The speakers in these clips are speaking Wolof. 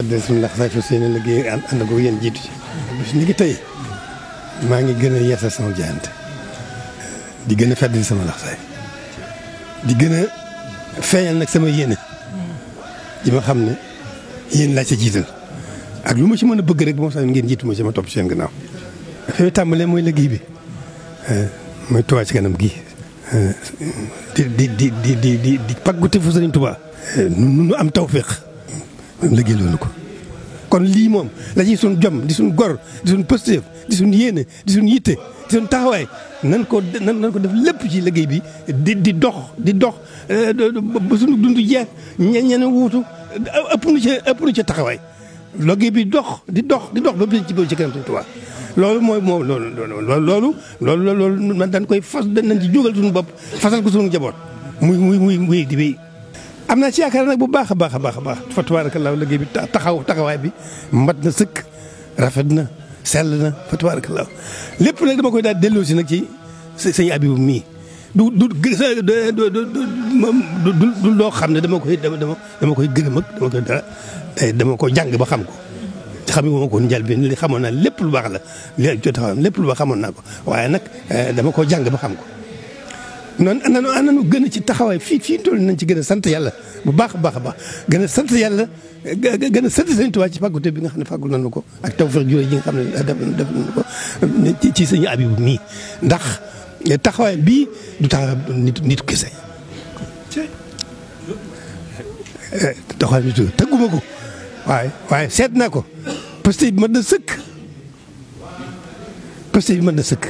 de suñu ndax say fas yéene liggéey ànd ak yéen jiitu ci bis ni ki tey maa ngi gën a yeesal sama jaayante di gën a fedd sama laxsaay di gën a feeñal nag sama yéene ji ma xam ne yéen laa ca jiital ak lu ma ci mën a bëgg rek bu ma sax ngeen jiitu ma ci ma topp seen gannaaw fi tàmbalee mooy liggéey bi mooy Touba ci kanam gi di pàggute fu Sëriñ Touba nu am tawféex liggéey loolu ko kon lii moom la ci suñ jom di suñ gor di suñ pëstéef di suñ yéene di suñ yitte di suñ taxawaay nan ko def lépp ci liggéey bi di dox ba suñu dund jeex ñeneen wuutu ëpp nu ca taxawaay liggéey bi di dox ba ci kanam Sëriñ Tuubaa loolu mooy loolu man dañ koy fas dañ ci jógal suñu bopp fasal ko suñu njaboot muy di wéy am naa ci yaakaar nag bu baax a baax fa tabaarakallaa liggéey bi taxawaay bi mat na sëkk rafet na sell na fa tabaarakallaa lépp nag dama koy daal delloo si nag ci sëñ Abibu mii du loo xam ne dama koy gërëm ak dama ko jàng ba xam ko xam nga ma ko njëlbeen li xamoon naa lépp lu baax la li jot a lépp lu baax xamoon naa ko waaye nag dama ko jàng ba xam ko. noonu nañu gën a ci taxawaay fii toll nañ ci gën a sant yàlla bu baax a baax gën a sant yàlla gën a sant Sëriñ Tuubaa ci fàggute bi nga xam ne fàggul nañu ko ak tawfeex jure ji nga xam ne def nañu ko ci sëñ Abibu mii ndax taxawaay bii du taxawaay nit kese taxawaay nit tëgguma ko waaye seet naa ko posté bi mën na sëkk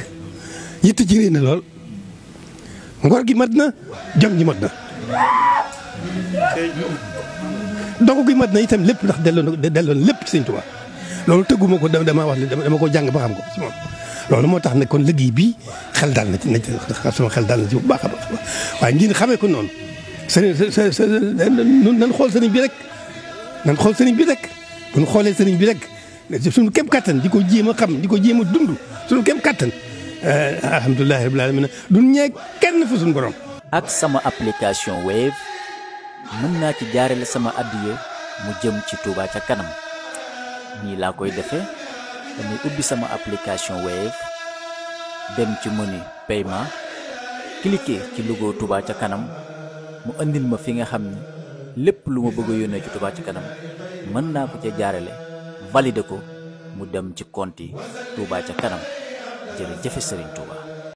yitte ci réy na lool ngor gi mat na jom gi mat na dogu gi mat na itam lépp ndax delloo lépp ci Sëñ Tuubaa loolu tëgguma ko dama wax dama ko jàng ba xam ko ci moom loolu moo tax ne kon liggéey bi xel daal na ci sama xel daal na ci bu baax a baax waaye ngeen xamee ko noonu nan xool sëriñ bi rek bu ñu xoolee sëriñ bi rek suñu kem kattan di ko jéem a xam di ko jéem a dund suñu kem kattan alhamdulilah rabbil alamin du ñee kenn fa suñu borom. ak sama application Wave mën naa ci jaarale sama addiya mu jëm ci Touba ca kanam nii laa koy defee damay ubbi sama application Wave dem ci menu paiement cliquer ci logo Touba ca kanam mu andil ma fi nga xam ne lépp lu ma bëgg a yónnee ci Touba ca kanam mën naa ko ca jaarale valider ko mu dem ci compte Touba ca kanam. jërëjëf Serigne Touba.